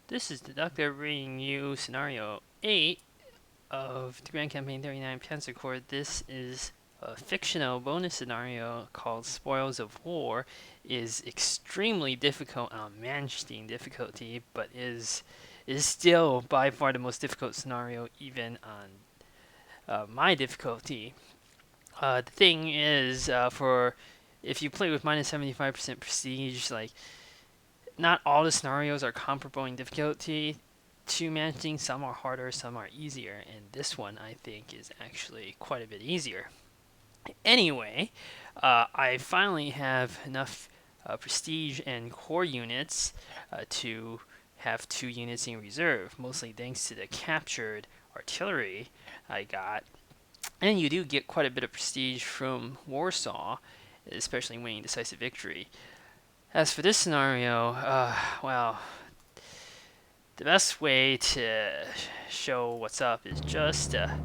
This is Deducter bringing you Scenario 8 of the Grand Campaign 39 Panzer Corps. This is a fictional bonus scenario called Spoils of War. Is extremely difficult on Manstein difficulty, but is still by far the most difficult scenario even on my difficulty. The thing is, for if you play with minus 75% prestige, like not all the scenarios are comparable in difficulty to managing. Some are harder, some are easier, and this one I think is actually quite a bit easier. Anyway, I finally have enough prestige and core units to have 2 units in reserve, mostly thanks to the captured artillery I got. And you do get quite a bit of prestige from Warsaw, especially winning decisive victory. As for this scenario, well, the best way to show what's up is just to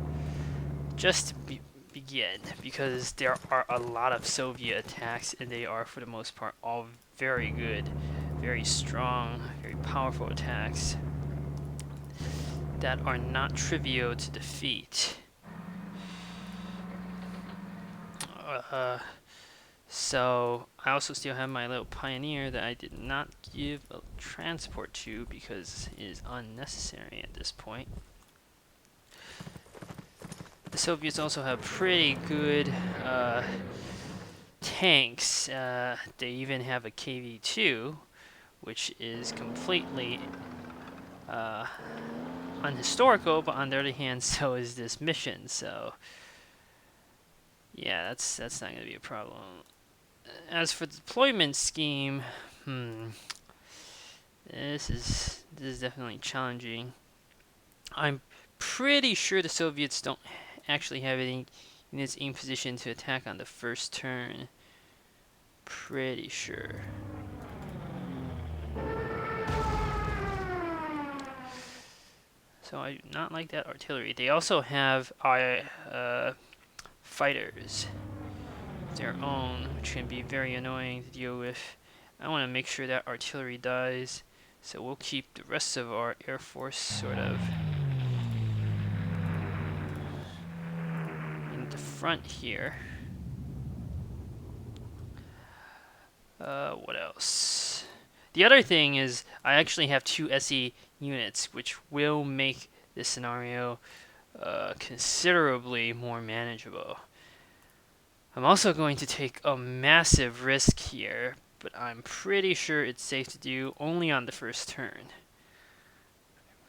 begin, because there are a lot of Soviet attacks, and they are, for the most part, all very good, very strong, very powerful attacks that are not trivial to defeat. So I also still have my little Pioneer that I did not give a transport to because it is unnecessary at this point. The Soviets also have pretty good tanks. They even have a KV-2, which is completely unhistorical, but on the other hand, so is this mission. So yeah, that's not going to be a problem. As for the deployment scheme, this is definitely challenging. I'm pretty sure the Soviets don't actually have any units in position to attack on the first turn. Pretty sure. So I do not like that artillery. They also have fighters of their own, which can be very annoying to deal with. I want to make sure that artillery dies, so we'll keep the rest of our Air Force sort of in the front here. What else? The other thing is I actually have 2 SE units, which will make this scenario considerably more manageable. I'm also going to take a massive risk here, but I'm pretty sure it's safe to do only on the first turn.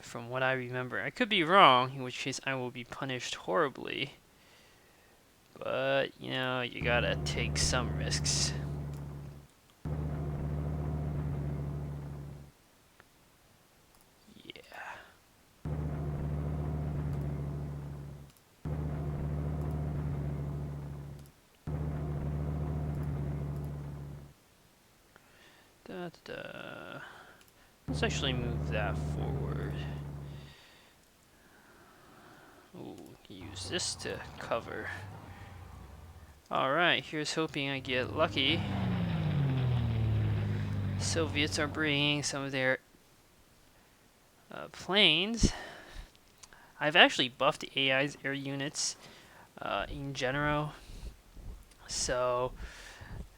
From what I remember. I could be wrong, in which case I will be punished horribly. But, you know, you gotta take some risks. Let's actually move that forward. Ooh, use this to cover. Alright, here's hoping I get lucky. Soviets are bringing some of their planes. I've actually buffed the AI's air units in general. So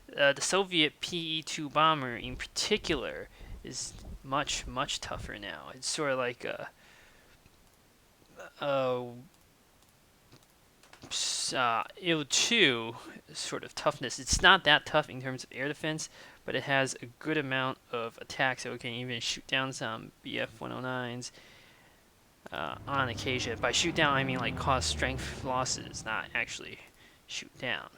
the Soviet PE-2 bomber in particular is much tougher now. It's sort of like a IL-2 sort of toughness. It's not that tough in terms of air defense, but it has a good amount of attacks, so it can even shoot down some BF-109s on occasion. By shoot down, I mean like cause strength losses, not actually shoot down.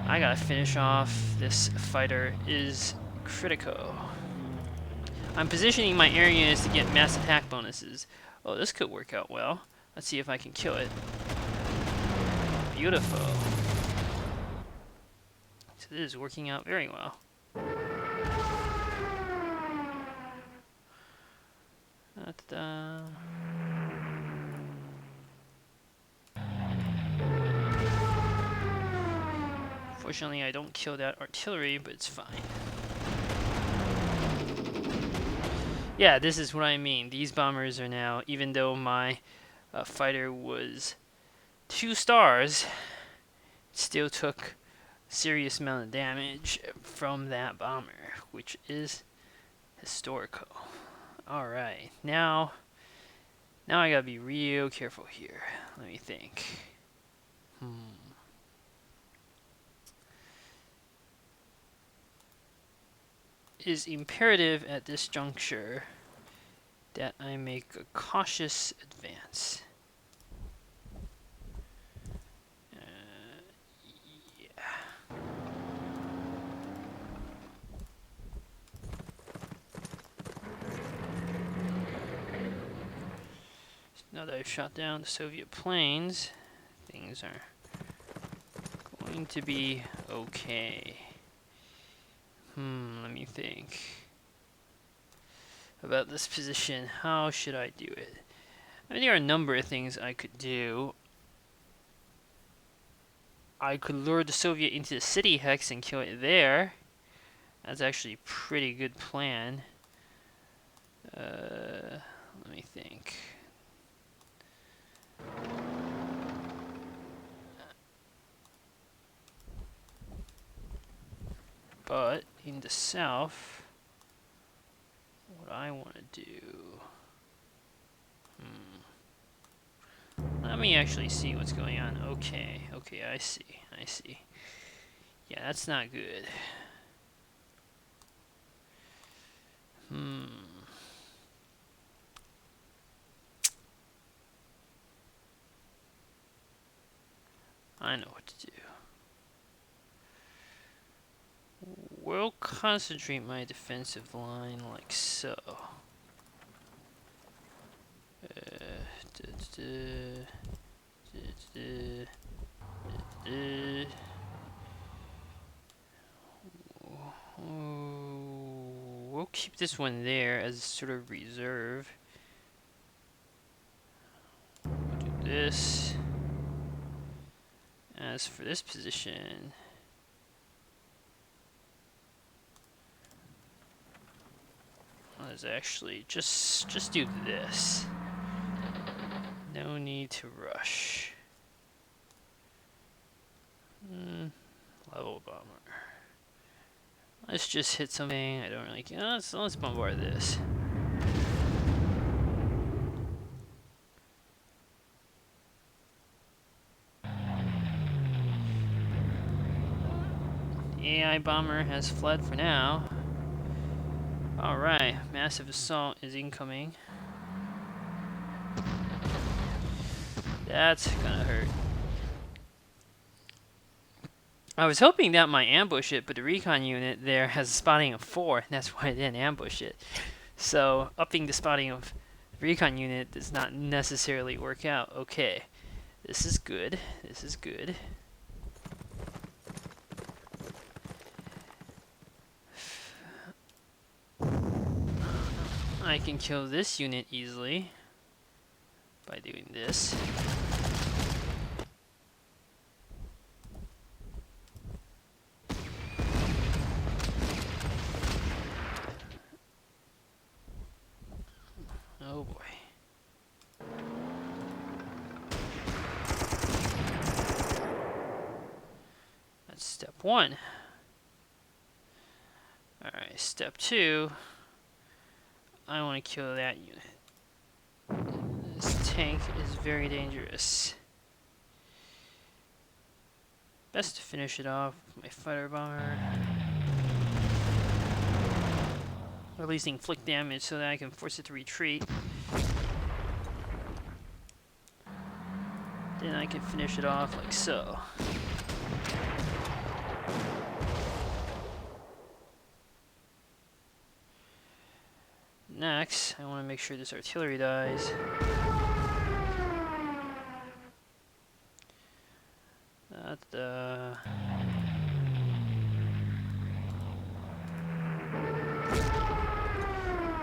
I gotta finish off. This fighter is critical. I'm positioning my air units to get mass attack bonuses. Oh, this could work out well. Let's see if I can kill it. Beautiful. So this is working out very well. Da-da-da. Fortunately, I don't kill that artillery, but it's fine. Yeah, this is what I mean. These bombers are now, even though my fighter was 2 stars, it still took serious amount of damage from that bomber, which is historical. Alright, now I gotta be real careful here. Let me think. It is imperative at this juncture that I make a cautious advance. Yeah. Now that I've shot down the Soviet planes, things are going to be okay. Let me think about this position. How should I do it? I mean, there are a number of things I could do. I could lure the Soviet into the city hex and kill it there. That's actually a pretty good plan. Let me think. But in the south, what I want to do... Let me actually see what's going on. Okay, I see. Yeah, that's not good. I know what to do. We'll concentrate my defensive line like so. We'll keep this one there as sort of reserve. We'll do this. As for this position, let's actually just do this. No need to rush. Level bomber. Let's just hit something. I don't really care. Let's bombard this. The AI bomber has fled for now. Alright, massive assault is incoming. That's gonna hurt. I was hoping that might ambush it, but the recon unit there has a spotting of 4, and that's why I didn't ambush it. So, upping the spotting of the recon unit does not necessarily work out. Okay, this is good. This is good. I can kill this unit easily by doing this. Oh boy. That's step 1. Alright, step 2. I want to kill that unit. This tank is very dangerous. Best to finish it off with my fighter bomber. Or at least inflict damage so that I can force it to retreat. Then I can finish it off like so. Next, I want to make sure this artillery dies.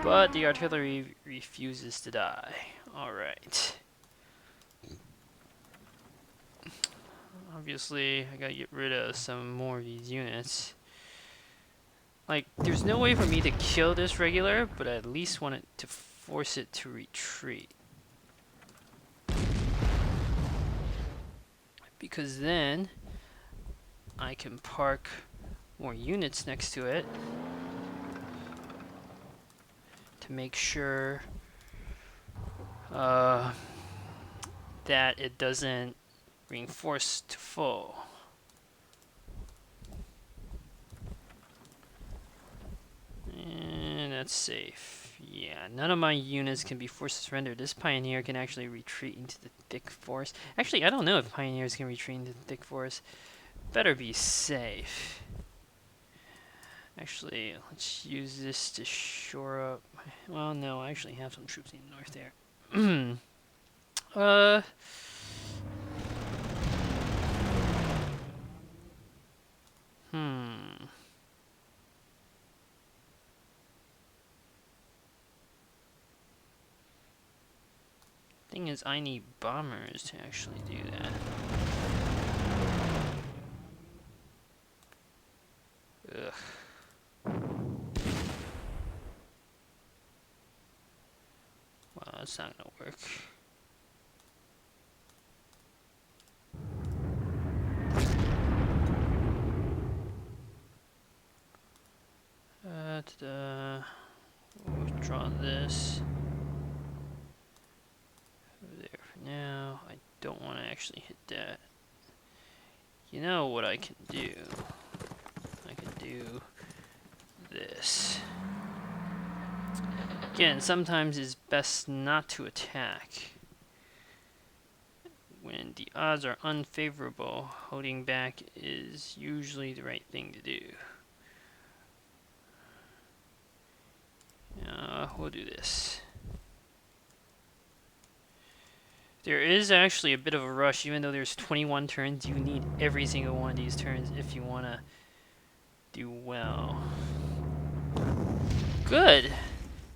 But the artillery refuses to die. Alright. Obviously, I gotta get rid of some more of these units. Like, there's no way for me to kill this regular, but I at least want it to force it to retreat. Because then I can park more units next to it to make sure that it doesn't reinforce to full. And that's safe. Yeah, none of my units can be forced to surrender. This Pioneer can actually retreat into the thick forest. Actually, I don't know if Pioneers can retreat into the thick forest. Better be safe. Actually, let's use this to shore up. Well, no, I actually have some troops in the north there. uh. Hmm. Thing is, I need bombers to actually do that. Ugh. Well, that's not gonna work. We'll withdraw this. Over there for now. I don't want to actually hit that. You know what I can do? I can do this. Again, sometimes it's best not to attack. When the odds are unfavorable, holding back is usually the right thing to do. We'll do this. There is actually a bit of a rush, even though there's 21 turns. You need every single one of these turns if you want to do well. Good!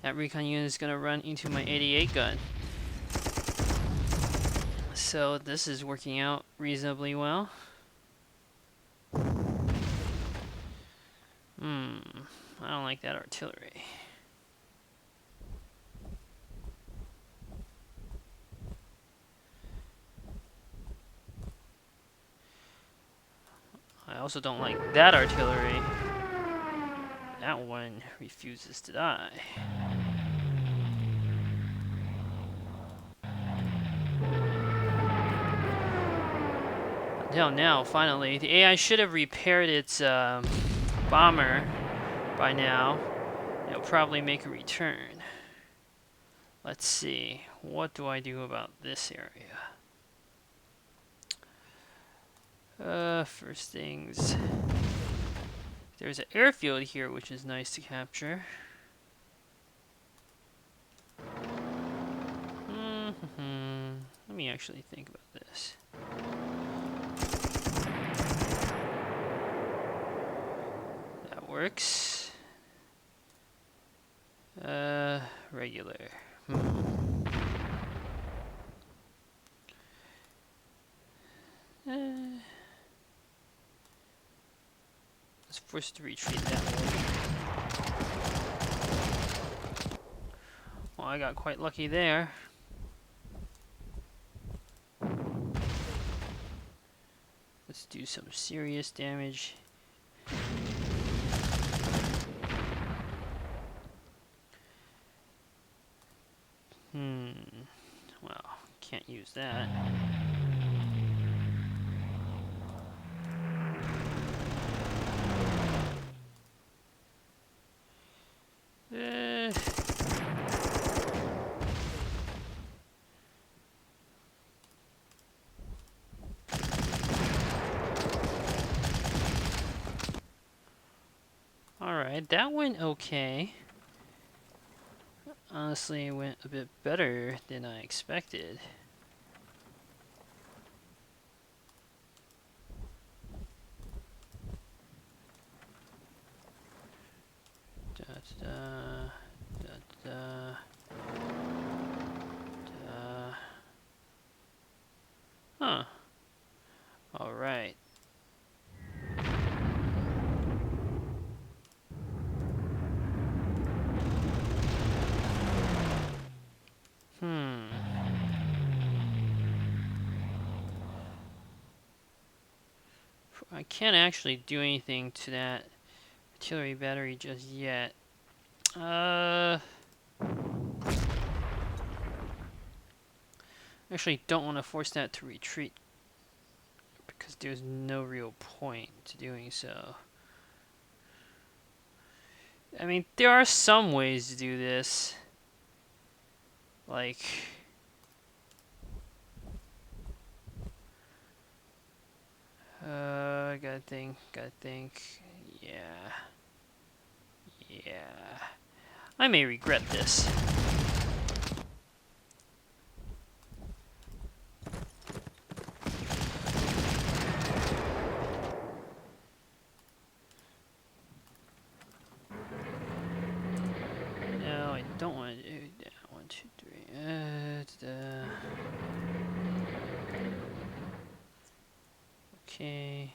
That recon unit is going to run into my 88 gun. So this is working out reasonably well. I don't like that artillery. I also don't like that artillery. That one refuses to die. Until now, finally. The AI should have repaired its bomber by now. It'll probably make a return. Let's see. What do I do about this area? First things. There's an airfield here, which is nice to capture. Let me actually think about this. That works. Regular. Let's force to retreat that way. Well, I got quite lucky there. Let's do some serious damage. Well, can't use that. Alright, that went okay. Honestly, it went a bit better than I expected. Huh. Alright. I can't actually do anything to that artillery battery just yet. Actually don't want to force that to retreat because there's no real point to doing so. I mean, there are some ways to do this. Like, gotta think. Yeah. I may regret this. No, I don't want to do that. 1, 2, 3. Okay.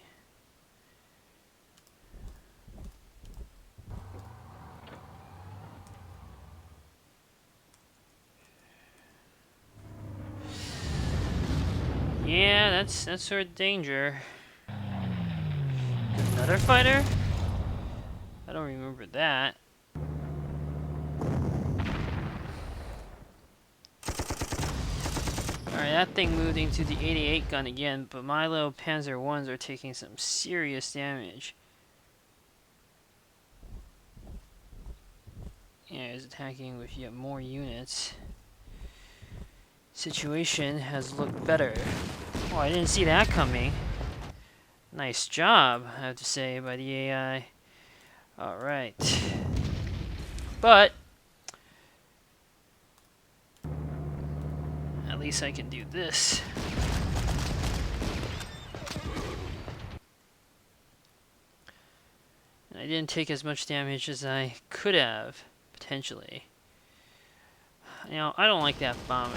Yeah, that's sort of danger. Another fighter? I don't remember that. Alright, that thing moved into the 88 gun again, but my little Panzer 1s are taking some serious damage. Yeah, it's attacking with yet more units. Situation has looked better. Oh, I didn't see that coming. Nice job, I have to say, by the AI. Alright. But at least I can do this. And I didn't take as much damage as I could have, potentially. You know, I don't like that bomber.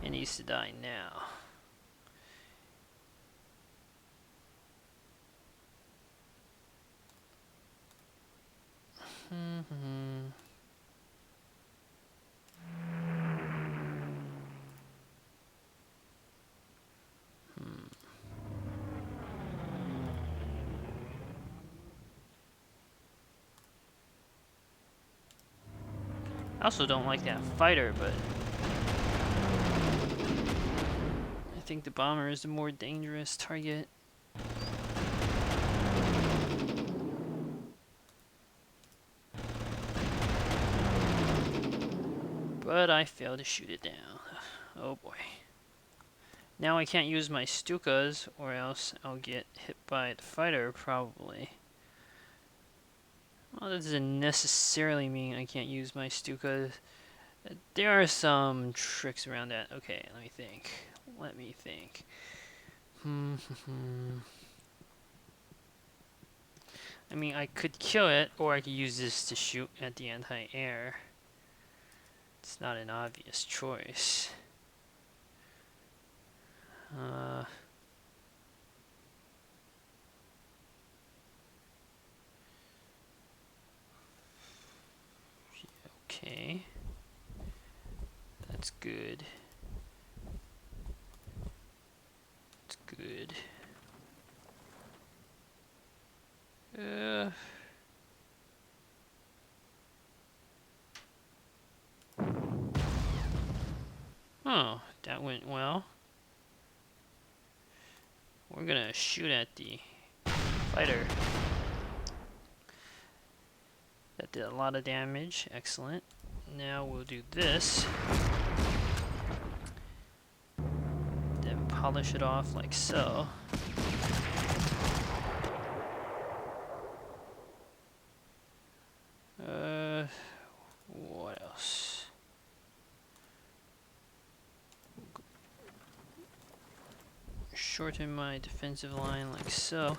It needs to die now. I also don't like that fighter, but I think the bomber is the more dangerous target. But I failed to shoot it down. Oh boy. Now I can't use my Stukas, or else I'll get hit by the fighter, probably. Well, that doesn't necessarily mean I can't use my Stukas. There are some tricks around that. Okay, let me think. I mean, I could kill it, or I could use this to shoot at the anti-air. It's not an obvious choice. Okay. That's good. That's good. Oh, that went well. We're gonna shoot at the fighter. That did a lot of damage. Excellent. Now we'll do this. Then polish it off like so. What else? Shorten my defensive line like so.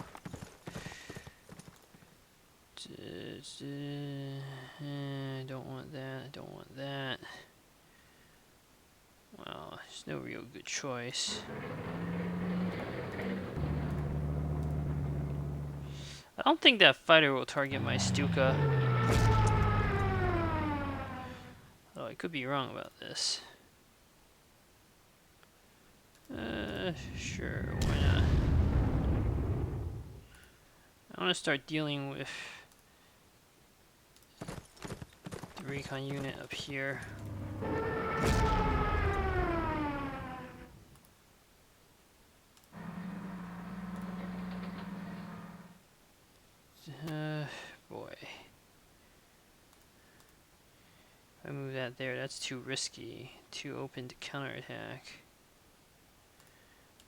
Don't want that, don't want that. Well, there's no real good choice. I don't think that fighter will target my Stuka. Oh, I could be wrong about this. Sure, why not? I want to start dealing with the recon unit up here. Boy. If I move that there, that's too risky. Too open to counterattack.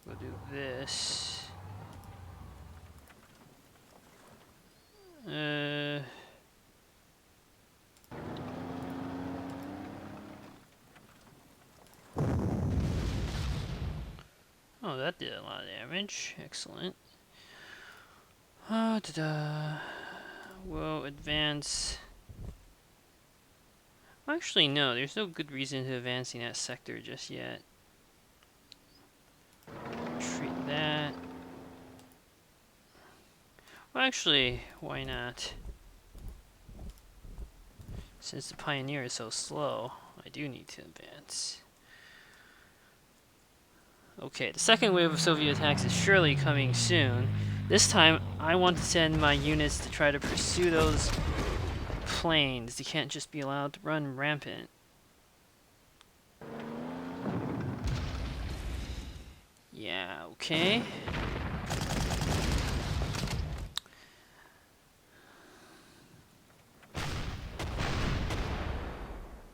We'll do this. Oh, that did a lot of damage. Excellent. We'll advance. Well, actually, no. There's no good reason to advance in that sector just yet. Treat that. Well, actually, why not? Since the Pioneer is so slow, I do need to advance. Okay, the second wave of Soviet attacks is surely coming soon. This time, I want to send my units to try to pursue those planes. They can't just be allowed to run rampant. Yeah, okay.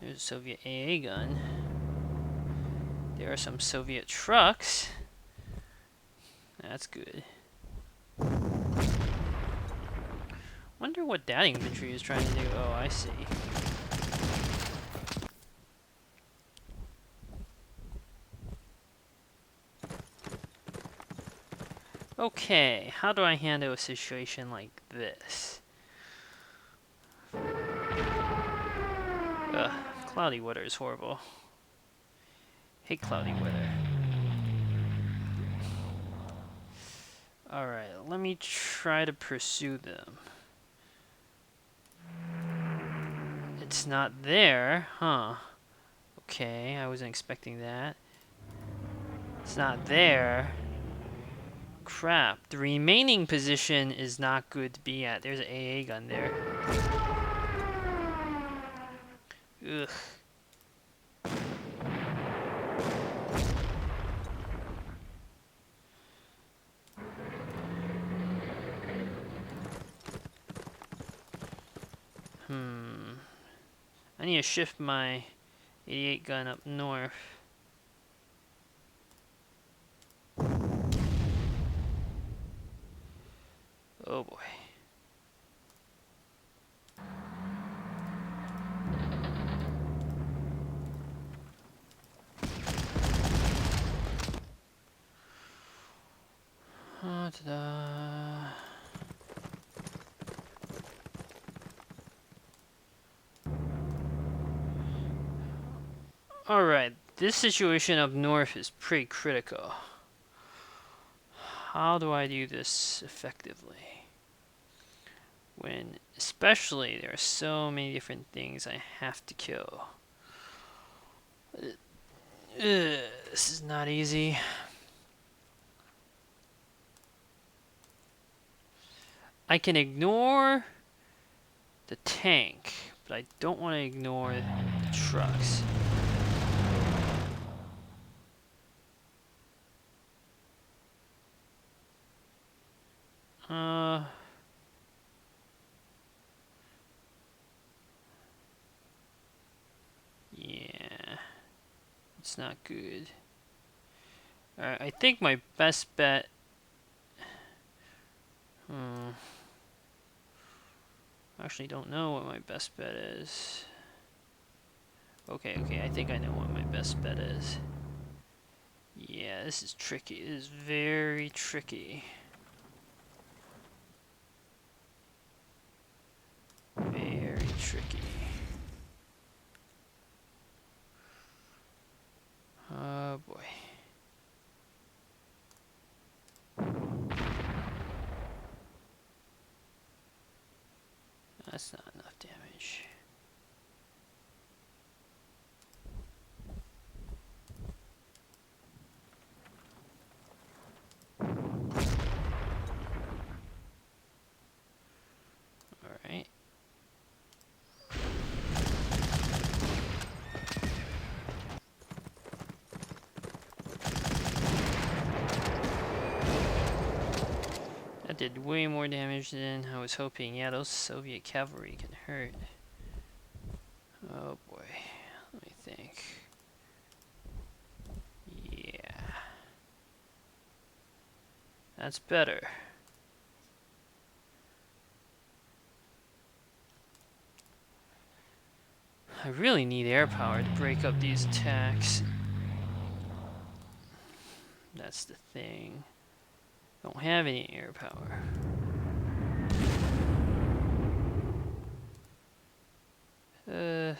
There's a Soviet AA gun. There are some Soviet trucks. That's good. Wonder what that infantry is trying to do. Oh, I see. Okay, how do I handle a situation like this? Ugh, cloudy weather is horrible. Hate cloudy weather. Alright, let me try to pursue them. It's not there, huh? Okay, I wasn't expecting that. It's not there. Crap, the remaining position is not good to be at. There's an AA gun there. Ugh. I need to shift my 88 gun up north. Oh boy. Ta-da. Alright, this situation up north is pretty critical. How do I do this effectively? When, especially, there are so many different things I have to kill. This is not easy. I can ignore the tank, but I don't want to ignore the trucks. Yeah. It's not good. Alright, I think my best bet... Actually don't know what my best bet is. Okay, I think I know what my best bet is. Yeah, this is tricky. This is very tricky. Very tricky. Oh boy. That's not enough damage. did way more damage than I was hoping. Yeah, those Soviet cavalry can hurt. Oh boy. Let me think. Yeah. That's better. I really need air power to break up these attacks. That's the thing. Don't have any air power. No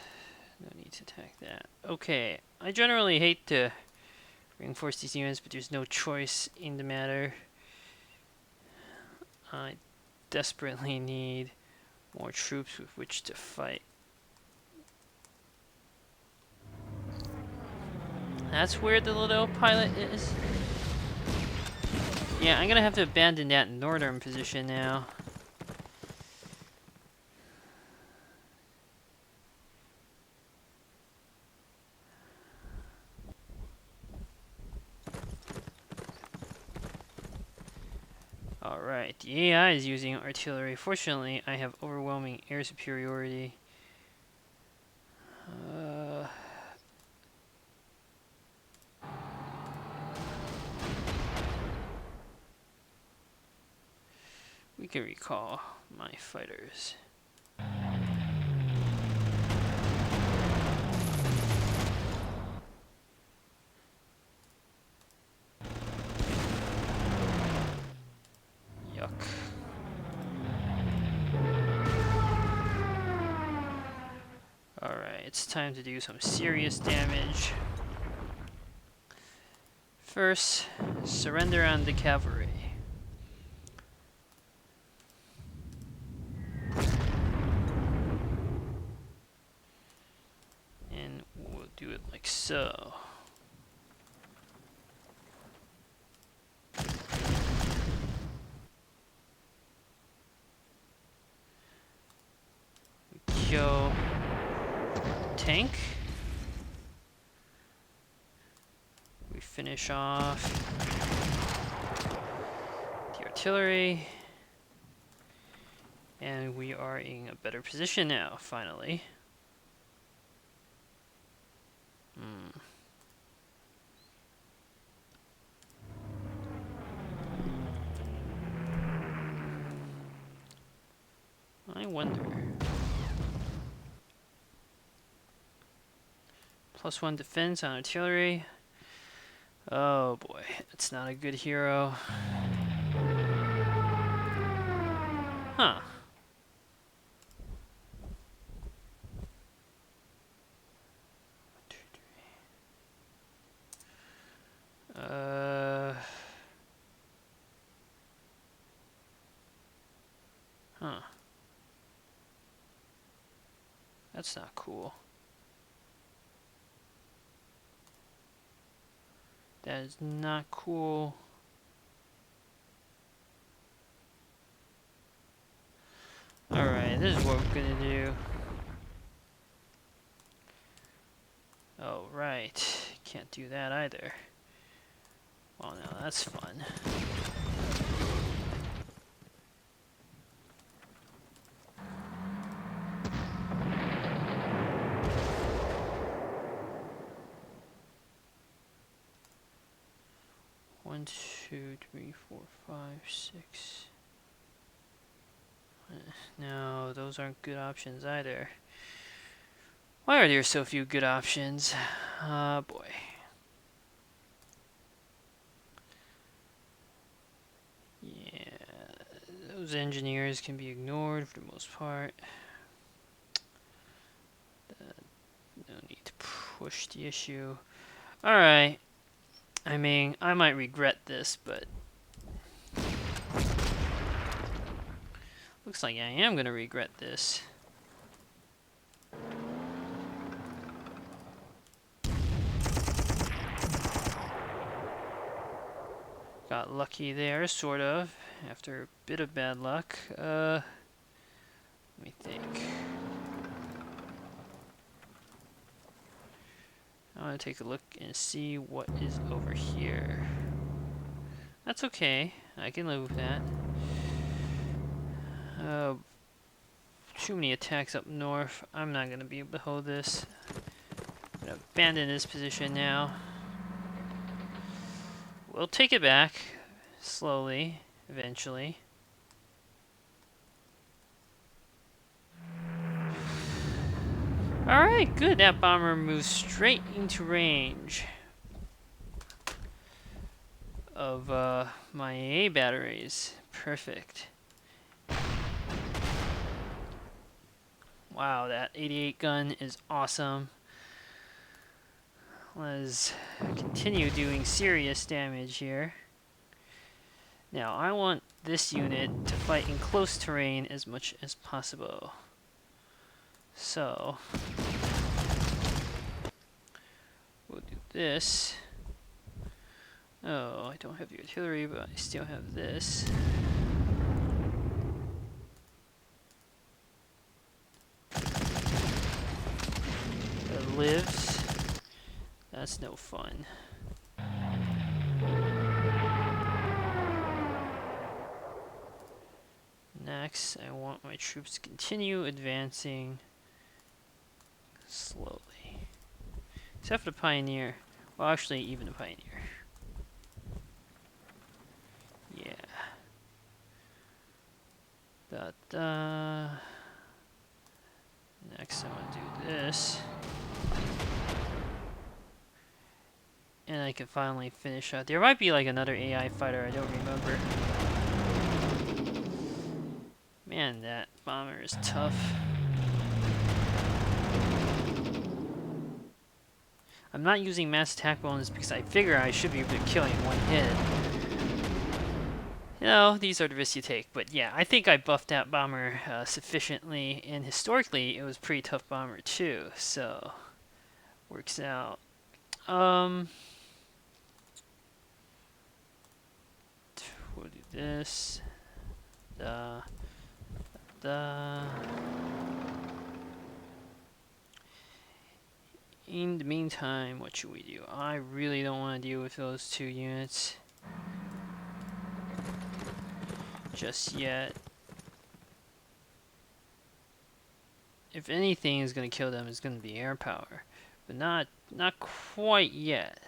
need to attack that. Okay, I generally hate to reinforce these units, but there's no choice in the matter. I desperately need more troops with which to fight. That's where the little pilot is. Yeah, I'm gonna have to abandon that northern position now. Alright, the AI is using artillery. Fortunately, I have overwhelming air superiority. We can recall my fighters. Yuck. Alright, it's time to do some serious damage. First, surrender on the cavalry. And we'll do it like so. Kill tank. We finish off the artillery. And we are in a better position now, finally. I wonder. +1 defense on artillery. Oh boy, it's not a good hero. Huh. Huh. That's not cool. That is not cool. Alright, this is what we're gonna do. Oh, right. Can't do that either. Well, now that's fun. One, two, three, four, five, six. No, those aren't good options either. Why are there so few good options? Ah, boy. Yeah, those engineers can be ignored for the most part. No need to push the issue. Alright. I mean, I might regret this, but looks like I am gonna regret this. Got lucky there, sort of, after a bit of bad luck. Let me think. I want to take a look and see what is over here. That's okay. I can live with that. Too many attacks up north. I'm not gonna be able to hold this. I'm gonna abandon this position now. We'll take it back slowly, eventually. Alright, good. That bomber moves straight into range of my AA batteries. Perfect. Wow, that 88 gun is awesome. Let's continue doing serious damage here. Now, I want this unit to fight in close terrain as much as possible. So, we'll do this. Oh, I don't have the artillery, but I still have this. That lives. That's no fun. Next, I want my troops to continue advancing slowly. Except for the Pioneer. Well, actually, even the Pioneer. Yeah. Next, I want to do this. And I can finally finish out. There might be like another AI fighter, I don't remember. Man, that bomber is tough. I'm not using mass attack bonus because I figure I should be able to kill him in one hit. You know, these are the risks you take. But yeah, I think I buffed that bomber sufficiently. And historically, it was a pretty tough bomber too. So, works out. We'll do this. In the meantime, what should we do? I really don't want to deal with those two units just yet. If anything is going to kill them, it's going to be air power, but not quite yet.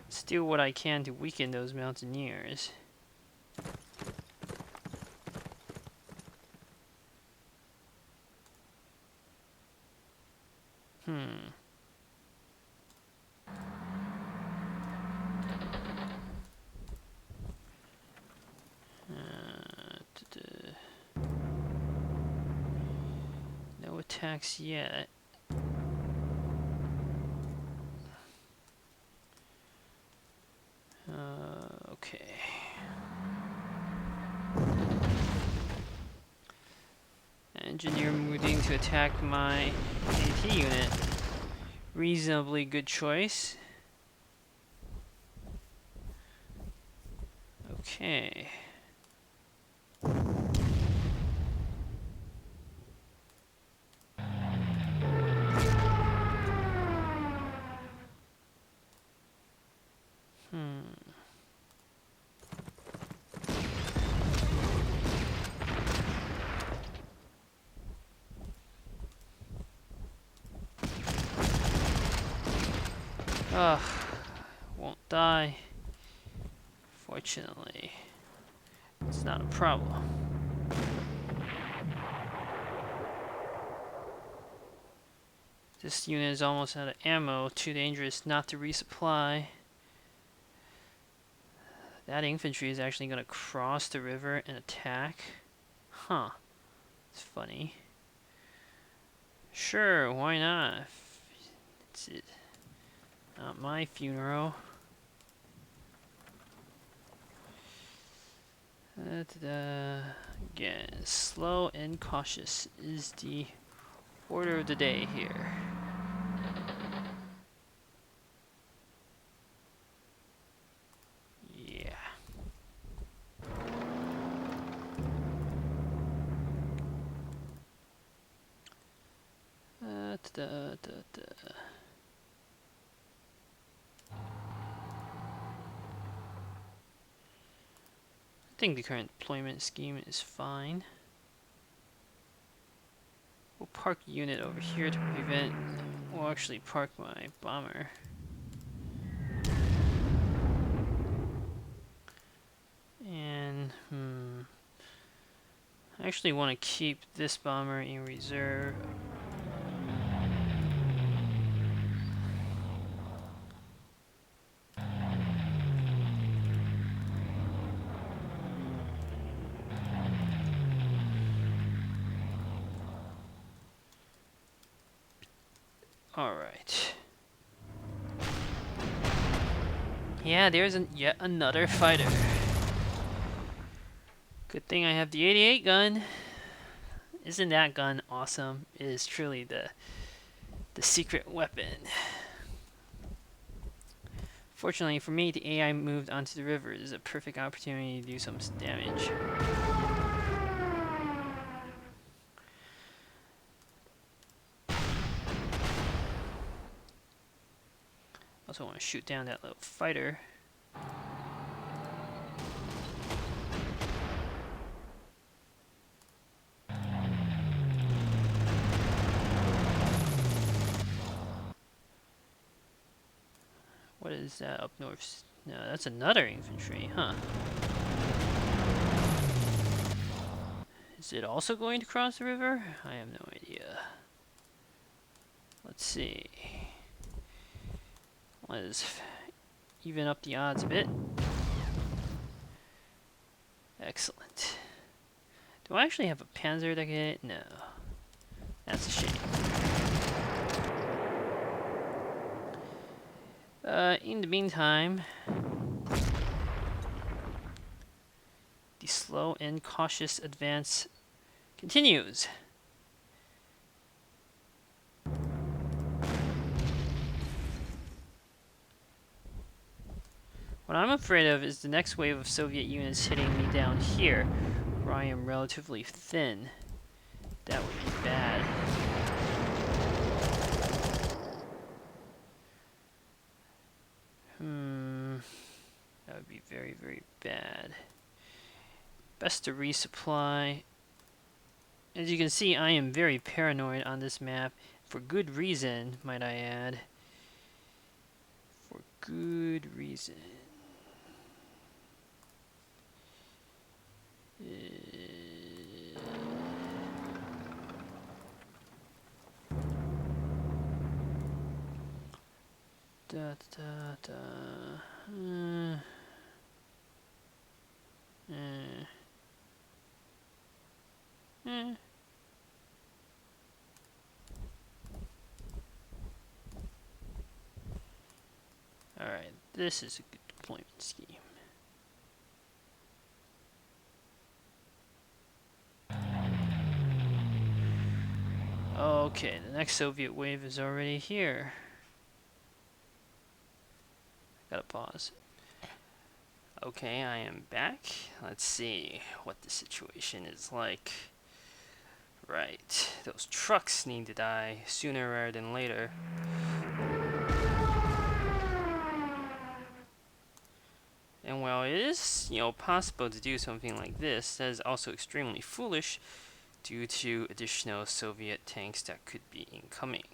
Let's do what I can to weaken those mountaineers. No attacks yet. Okay. Engineer moving to attack my AT unit. Reasonably good choice. Okay. Ugh, won't die. Fortunately, it's not a problem. This unit is almost out of ammo, too dangerous not to resupply. That infantry is actually going to cross the river and attack. Huh. It's funny. Sure, why not? It's not my funeral. Again, slow and cautious is the order of the day here. Yeah. think the current deployment scheme is fine. We'll park a unit over here to prevent... We'll actually park my bomber. And, I actually want to keep this bomber in reserve. Alright. Yeah, there's yet another fighter. Good thing I have the 88 gun. Isn't that gun awesome? It is truly the secret weapon. Fortunately for me, the AI moved onto the river. This is a perfect opportunity to do some damage. Also want to shoot down that little fighter. What is that up north? No, that's another infantry, huh? Is it also going to cross the river? I have no idea. Let's see. Let's even up the odds a bit. Excellent. Do I actually have a Panzer that can hit it? No. That's a shame. In the meantime, the slow and cautious advance continues. What I'm afraid of is the next wave of Soviet units hitting me down here, where I am relatively thin. That would be bad. That would be very, very bad. Best to resupply. As you can see, I am very paranoid on this map. For good reason, might I add. For good reason. Alright, this is a good deployment scheme. Okay, the next Soviet wave is already here. Gotta pause. Okay, I am back. Let's see what the situation is like. Right, those trucks need to die sooner rather than later. And while it is, possible to do something like this, that is also extremely foolish due to additional Soviet tanks that could be incoming.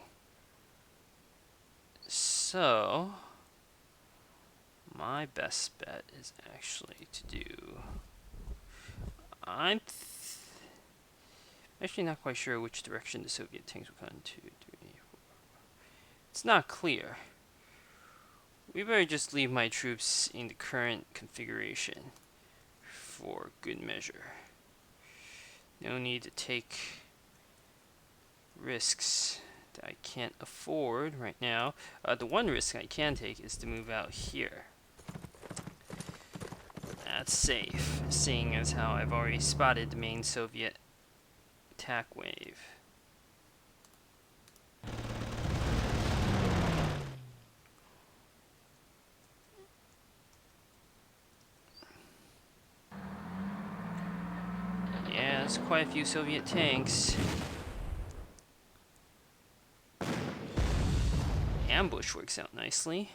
So, my best bet is actually to do... I'm actually not quite sure which direction the Soviet tanks will come to. It's not clear. We better just leave my troops in the current configuration for good measure. No need to take risks that I can't afford right now. The one risk I can take is to move out here. That's safe, seeing as how I've already spotted the main Soviet attack wave. Yeah, there's quite a few Soviet tanks. Ambush works out nicely.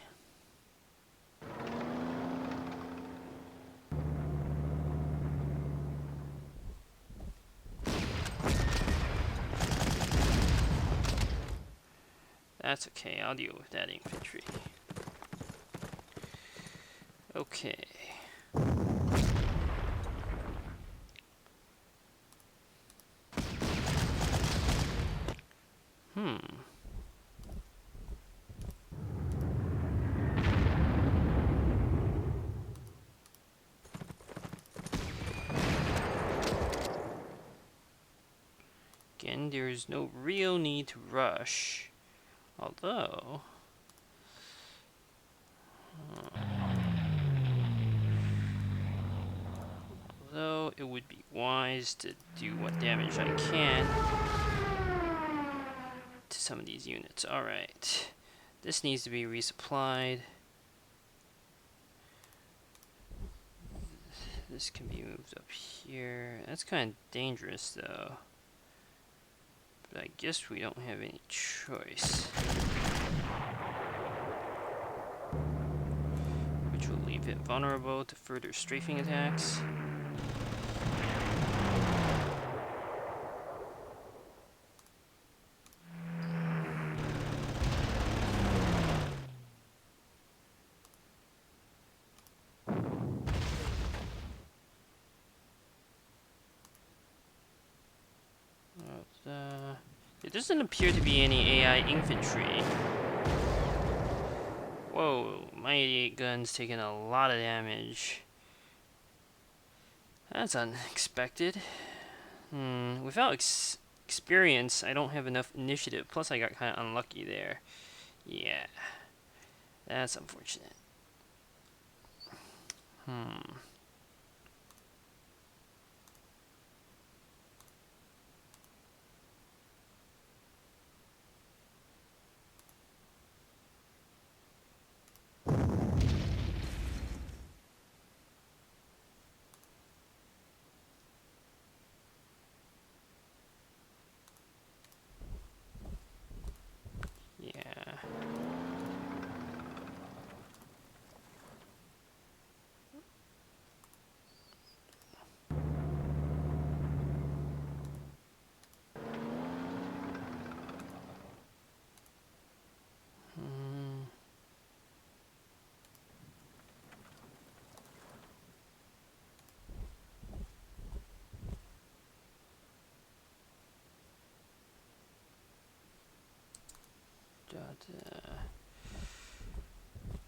That's okay, I'll deal with that infantry. Okay. Again, there is no real need to rush. Although it would be wise to do what damage I can to some of these units. Alright. This needs to be resupplied. This can be moved up here. That's kind of dangerous though. But I guess we don't have any choice. Which will leave it vulnerable to further strafing attacks. There doesn't appear to be any AI infantry. Whoa, my 88 gun's taking a lot of damage. That's unexpected. Without experience, I don't have enough initiative. Plus, I got kind of unlucky there. Yeah, that's unfortunate.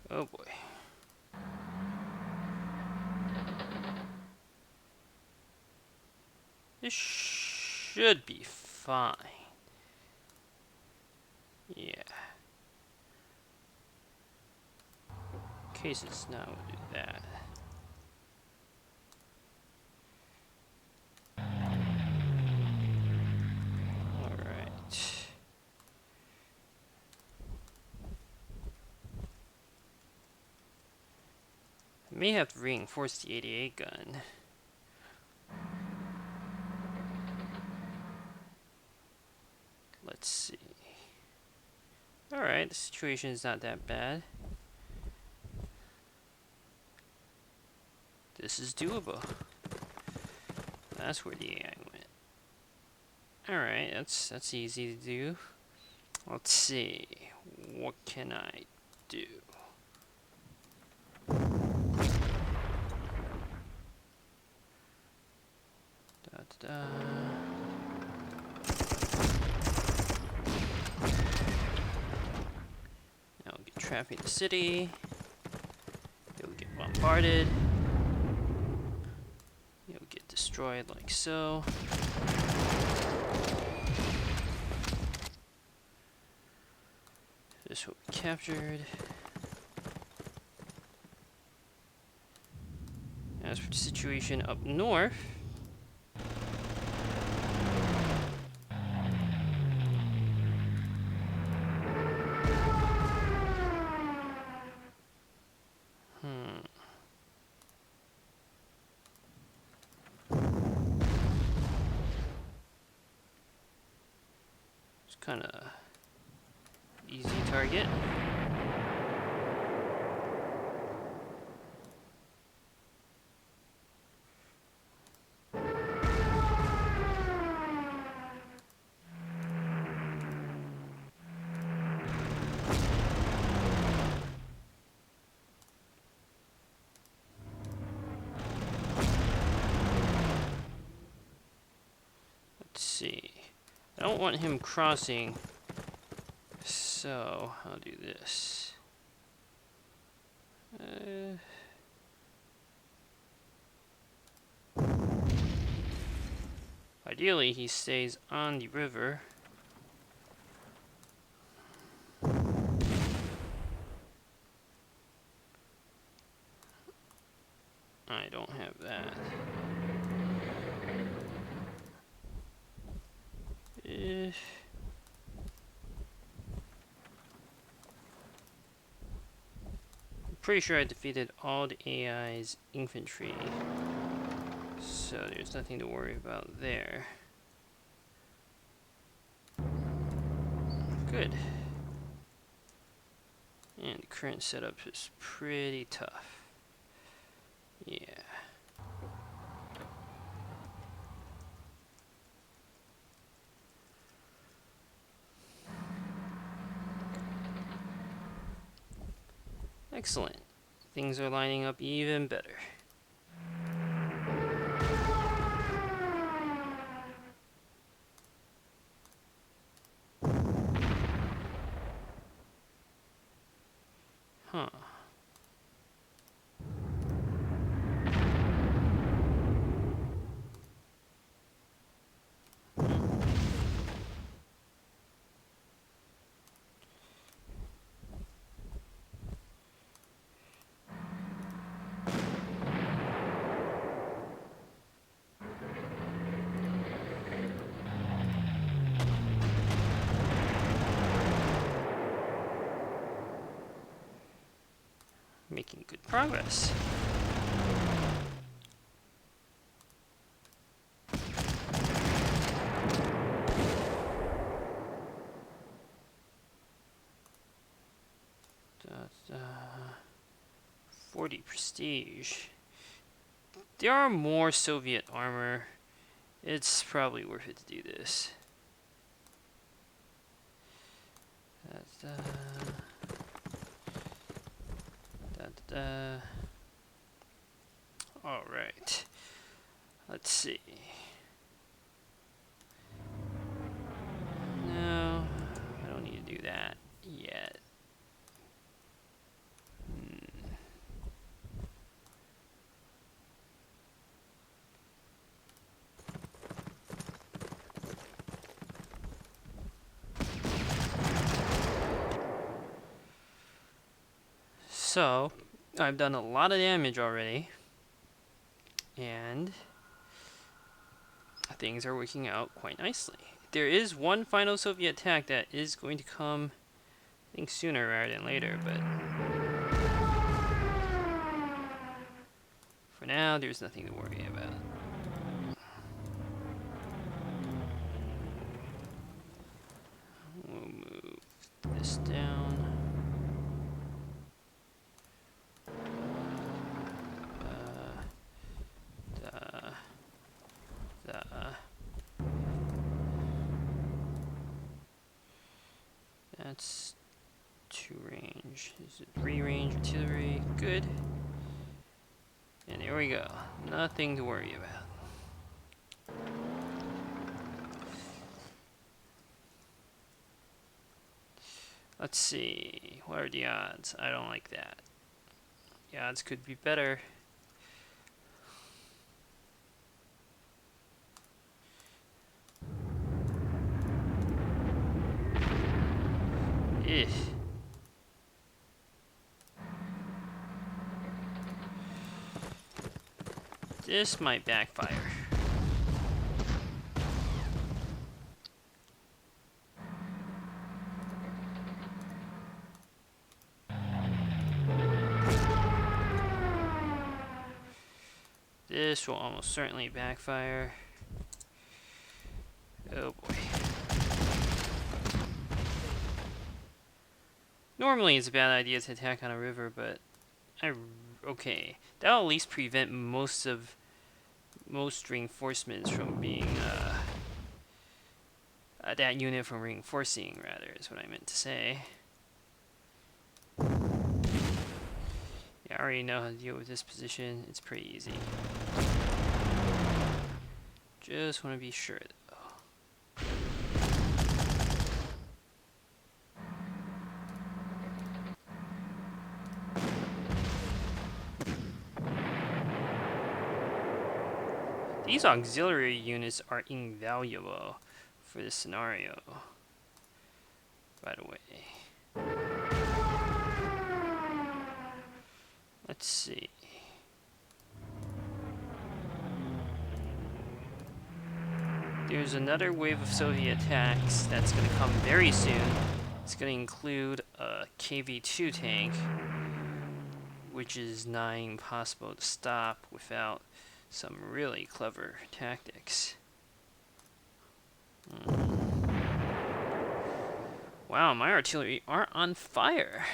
Oh boy. This should be fine. Yeah. Cases now we'll do that. Alright. I may have to reinforce the 88 gun. Let's see. Alright, the situation is not that bad. This is doable. That's where the AI went. Alright, that's easy to do. Let's see. What can I do? Now we'll get trapping the city. It'll get bombarded. It'll get destroyed like so. This will be captured. As for the situation up north, it's kind of easy target. don't want him crossing, so I'll do this. Ideally, he stays on the river. I don't have that. I'm pretty sure I defeated all the AI's infantry, so there's nothing to worry about there. Good. And the current setup is pretty tough. Yeah. Excellent. Things are lining up even better. Huh. Making good progress. That's 40 prestige. There are more Soviet armor. It's probably worth it to do this. That's all right. Let's see. No, I don't need to do that yet. So, I've done a lot of damage already, and things are working out quite nicely. There is one final Soviet attack that is going to come, I think, sooner rather than later, but for now, there's nothing to worry about. We'll move this down. That's 2 range. Is it 3 range artillery? Good. And there we go. Nothing to worry about. Let's see. What are the odds? I don't like that. The odds could be better. Ugh. This might backfire. This will almost certainly backfire. Oh boy. Normally it's a bad idea to attack on a river, but okay. That'll at least prevent most reinforcements from being that unit from reinforcing, rather, is what I meant to say. Yeah, I already know how to deal with this position. It's pretty easy. Just want to be sure, though. These auxiliary units are invaluable for this scenario, by the way. Let's see. There's another wave of Soviet attacks that's going to come very soon. It's going to include a KV-2 tank, which is nigh impossible to stop without some really clever tactics. Wow, my artillery are on fire.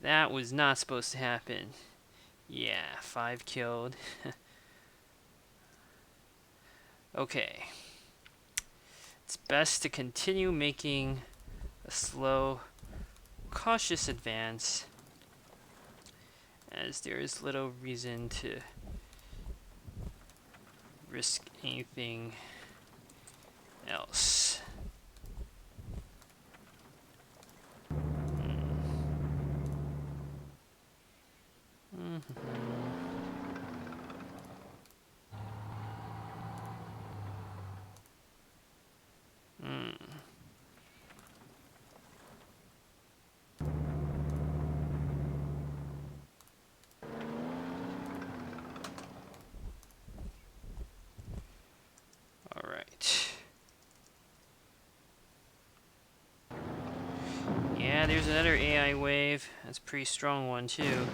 That was not supposed to happen. Yeah, 5 killed. Okay. It's best to continue making a slow, cautious advance, as there is little reason to risk anything else. Alright. Yeah, there's another AI wave. That's a pretty strong one, too.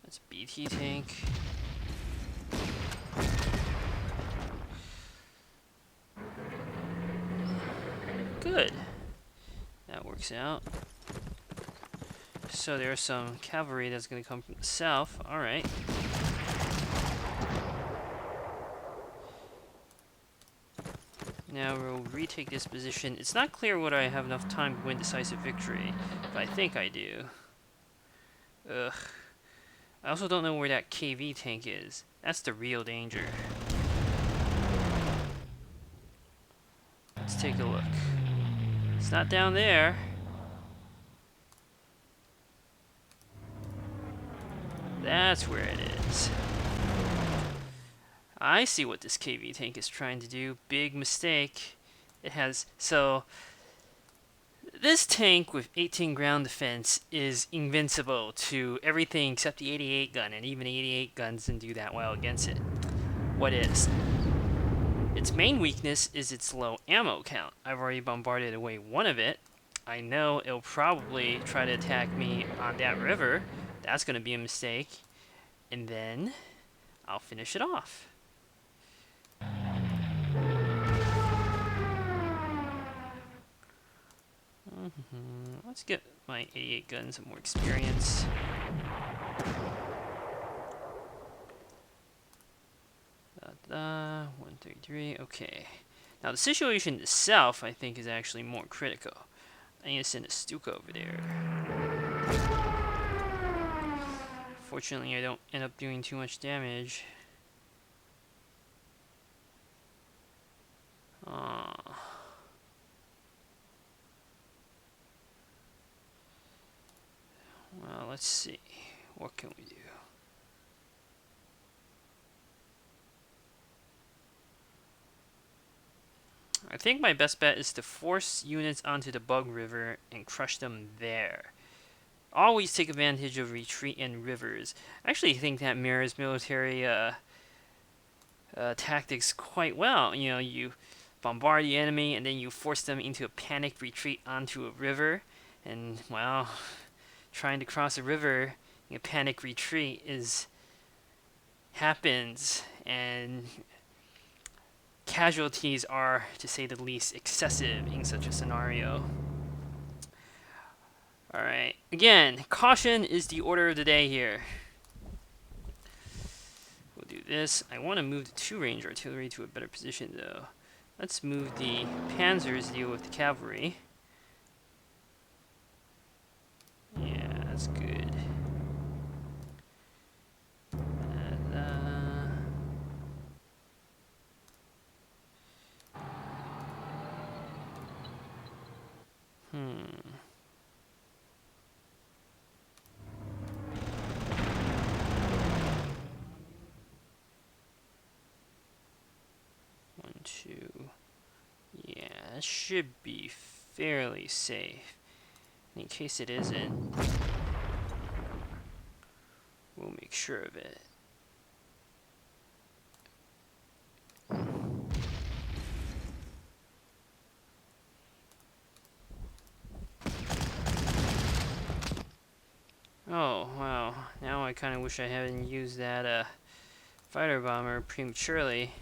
That's a BT tank. Good. That works out. So there's some cavalry that's going to come from the south. Alright. Now we'll retake this position. It's not clear whether I have enough time to win decisive victory, but I think I do. Ugh. I also don't know where that KV tank is. That's the real danger. Let's take a look. It's not down there. That's where it is. I see what this KV tank is trying to do. Big mistake. It has... So, this tank with 18 ground defense is invincible to everything except the 88 gun, and even 88 guns didn't do that well against it. What is? Its main weakness is its low ammo count. I've already bombarded away one of it. I know it'll probably try to attack me on that river. That's going to be a mistake. And then I'll finish it off. Let's get my 88 gun some more experience. Da, 133, okay. Now the situation itself, I think, is actually more critical. I need to send a Stuka over there. Fortunately, I don't end up doing too much damage. Well, let's see. What can we do? I think my best bet is to force units onto the Bug River and crush them there. Always take advantage of retreat in rivers. I actually think that mirrors military tactics quite well. You know, you bombard the enemy and then you force them into a panicked retreat onto a river. And, well, trying to cross a river in a panic retreat happens, and casualties are, to say the least, excessive in such a scenario. Alright, again, caution is the order of the day here. We'll do this. I want to move the 2-range artillery to a better position, though. Let's move the Panzers to deal with the cavalry. Yeah, that's good. 2. Yeah, that should be fairly safe. In case it isn't, we'll make sure of it. Oh, wow. Now I kind of wish I hadn't used that fighter bomber prematurely,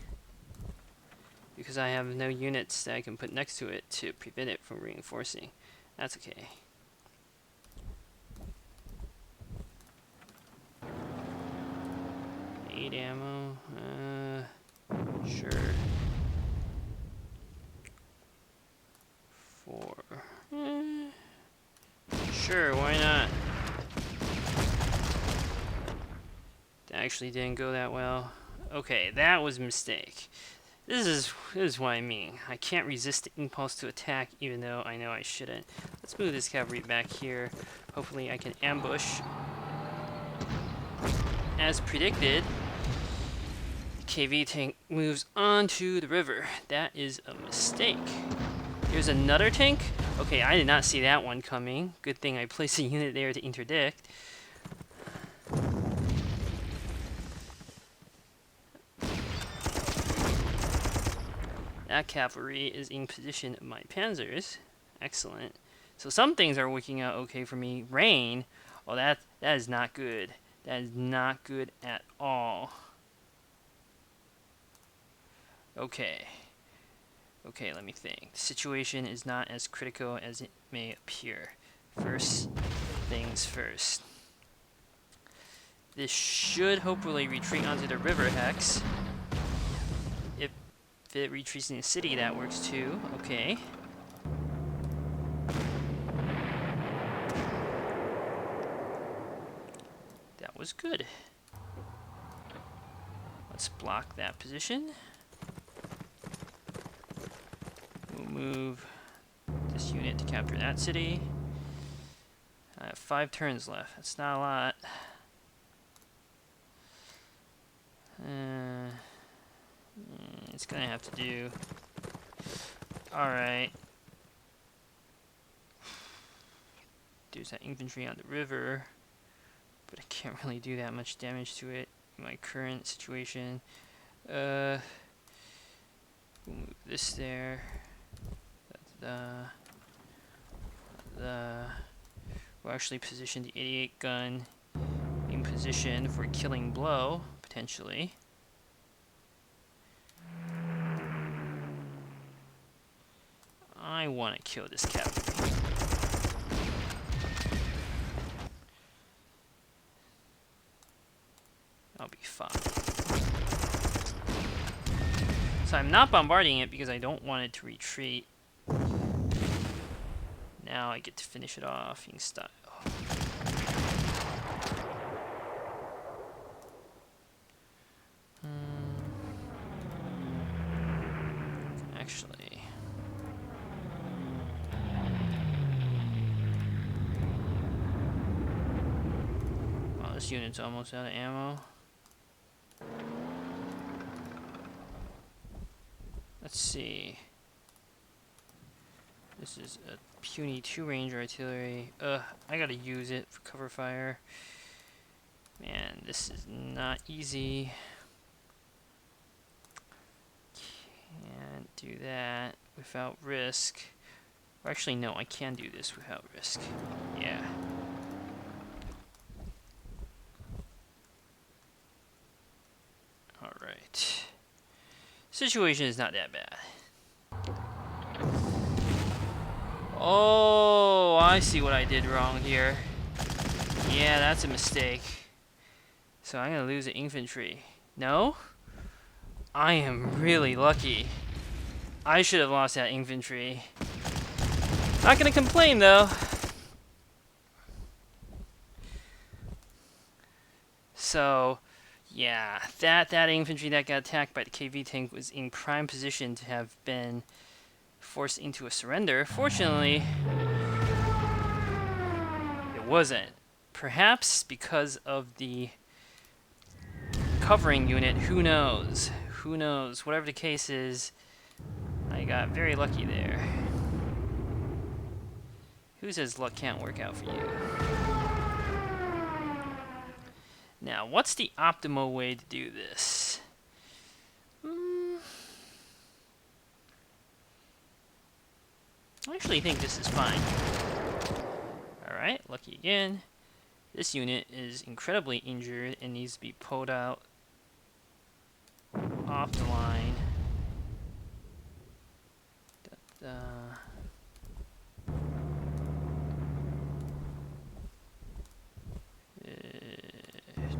because I have no units that I can put next to it to prevent it from reinforcing. That's okay. Eight ammo. Sure. 4. Sure, why not? That actually didn't go that well. Okay, that was a mistake. This is what I mean. I can't resist the impulse to attack, even though I know I shouldn't. Let's move this cavalry back here. Hopefully I can ambush. As predicted, the KV tank moves onto the river. That is a mistake. Here's another tank. Okay, I did not see that one coming. Good thing I placed a unit there to interdict. That cavalry is in position of my panzers. Excellent. So some things are working out okay for me. Rain. Oh, that is not good. That is not good at all. Okay. Okay, let me think. The situation is not as critical as it may appear. First things first. This should hopefully retreat onto the river hex. If it retreats in the city, that works too. Okay. That was good. Let's block that position. We'll move this unit to capture that city. I have 5 turns left. That's not a lot. It's gonna have to do. Alright. There's that infantry on the river, but I can't really do that much damage to it in my current situation. We'll move this there. We'll actually position the 88 gun in position for a killing blow, potentially. I want to kill this cavalry. I'll be fine. So I'm not bombarding it because I don't want it to retreat. Now I get to finish it off in style. Actually, oh, this unit's almost out of ammo. Let's see. This is a puny 2-range artillery. I gotta use it for cover fire. Man, this is not easy. Can't do that without risk. Or actually, no, I can do this without risk. Yeah. Alright. Situation is not that bad. Oh, I see what I did wrong here. Yeah, that's a mistake. So I'm gonna lose the infantry. No? I am really lucky. I should have lost that infantry. Not gonna complain though. So, yeah, that infantry that got attacked by the KV tank was in prime position to have been forced into a surrender. Fortunately, it wasn't. Perhaps because of the covering unit, who knows? Who knows? Whatever the case is, I got very lucky there. Who says luck can't work out for you? Now, what's the optimal way to do this? I actually think this is fine. Alright, lucky again. This unit is incredibly injured and needs to be pulled out off the line.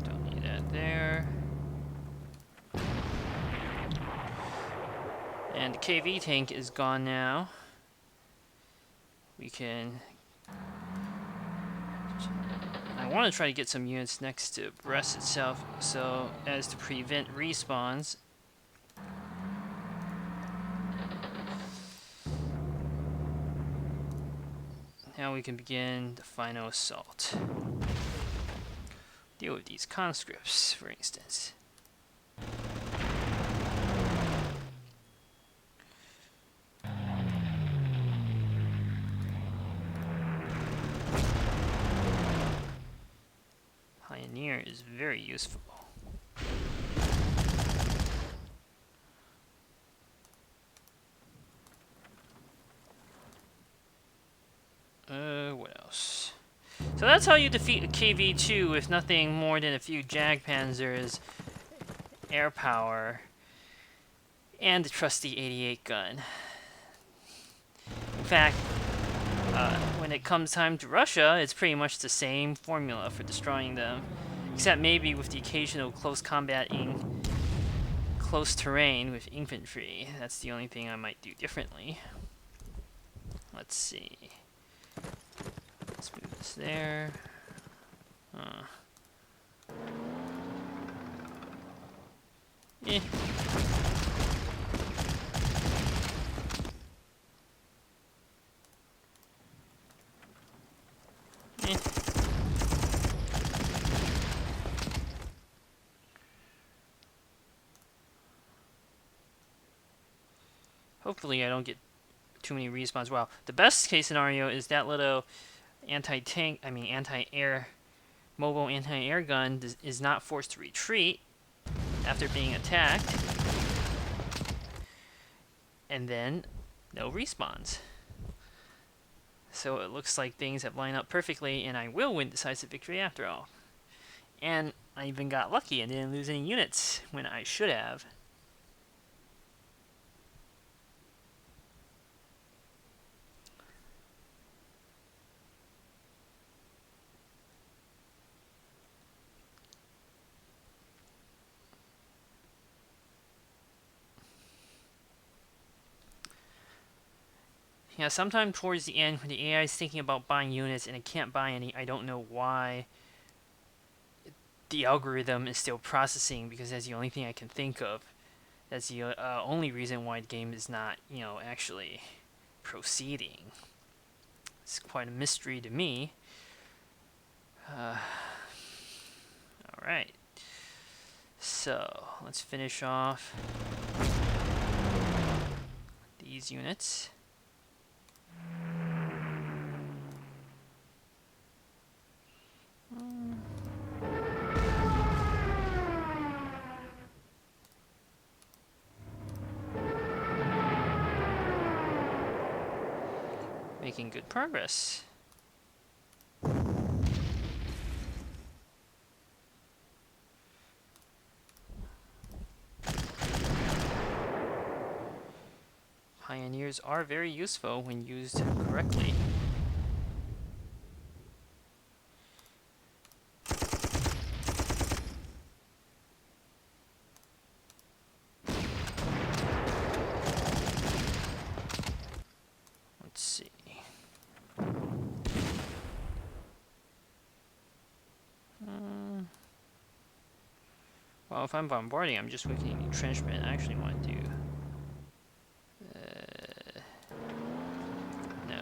Don't need that there. And the KV tank is gone now. We can... I want to try to get some units next to Brest itself so as to prevent respawns. Now we can begin the final assault. Deal with these conscripts, for instance. Pioneer is very useful. What else? So that's how you defeat a KV-2 with nothing more than a few Jag Panzers, air power, and the trusty 88 gun. In fact, when it comes time to Russia, it's pretty much the same formula for destroying them, except maybe with the occasional close combat in close terrain with infantry. That's the only thing I might do differently. Let's see. Let's move this there. Eh. Hopefully I don't get too many respawns. Wow. The best case scenario is that little anti-air, mobile anti-air gun is not forced to retreat after being attacked. And then, no respawns. So it looks like things have lined up perfectly, and I will win decisive victory after all. And I even got lucky and didn't lose any units when I should have. Yeah, sometime towards the end, when the AI is thinking about buying units and it can't buy any, I don't know why the algorithm is still processing, because that's the only thing I can think of. That's the only reason why the game is not, actually proceeding. It's quite a mystery to me. Alright. So, let's finish off these units. Making good progress. Pioneers are very useful when used correctly. Let's see. Well, if I'm bombarding, I'm just weakening the entrenchment. I actually want to do... no.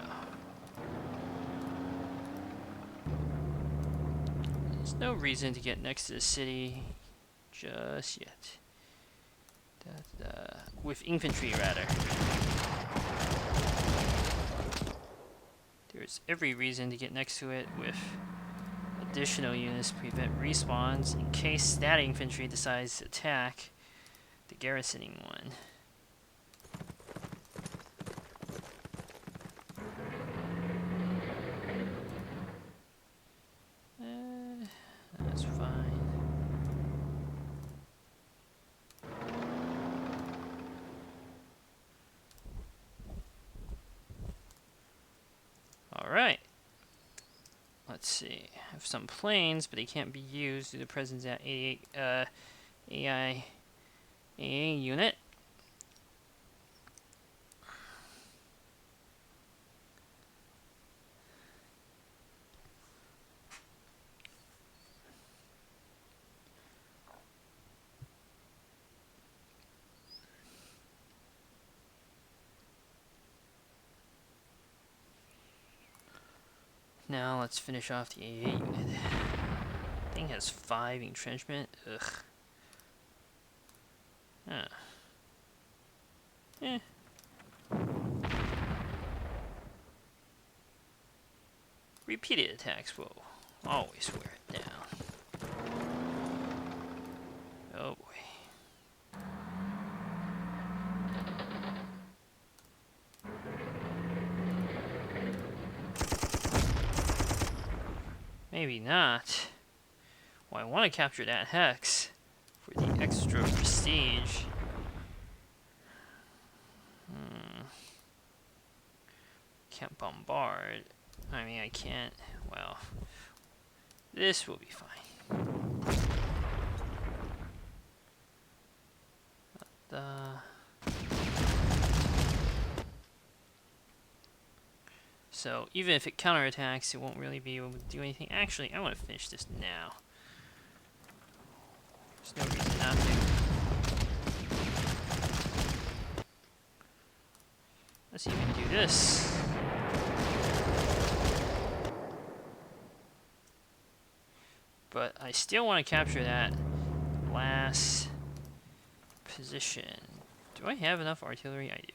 There's no reason to get next to the city just yet. With infantry, rather. There's every reason to get next to it with additional units to prevent respawns in case static infantry decides to attack the garrisoning one. That's fine. Alright. Let's see. I have some planes, but they can't be used due to the presence of that 88 AI AA unit. Now let's finish off the AA unit. Thing has 5 entrenchment. Ugh. Huh. Eh. Repeated attacks will always wear it down. Oh boy. Maybe not. Well, I want to capture that hex for the extra prestige. Can't bombard. I mean, I can't. Well, this will be fine. So, even if it counterattacks, it won't really be able to do anything. Actually, I want to finish this now. There's no reason not to. Let's even do this. But I still want to capture that last position. Do I have enough artillery? I do.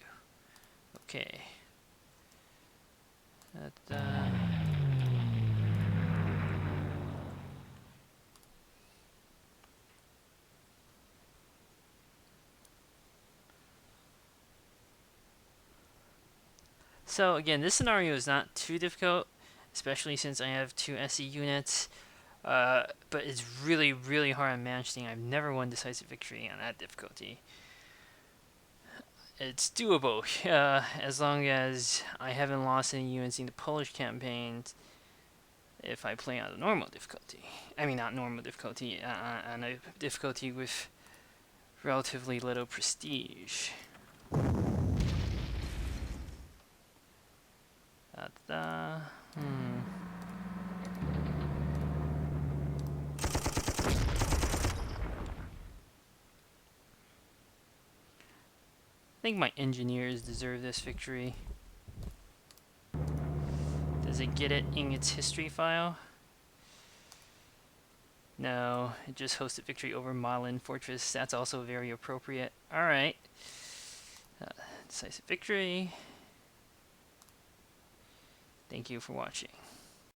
Okay. So again, this scenario is not too difficult, especially since I have 2 SE units. But it's really, really hard on Manstein. I've never won decisive victory on that difficulty. It's doable, as long as I haven't lost any units in the Polish campaign. If I play on a normal difficulty, I mean not normal difficulty, on a difficulty with relatively little prestige. I think my engineers deserve this victory. Does it get it in its history file? No, it just hosted victory over Malin Fortress. That's also very appropriate. Alright. Decisive victory. Thank you for watching.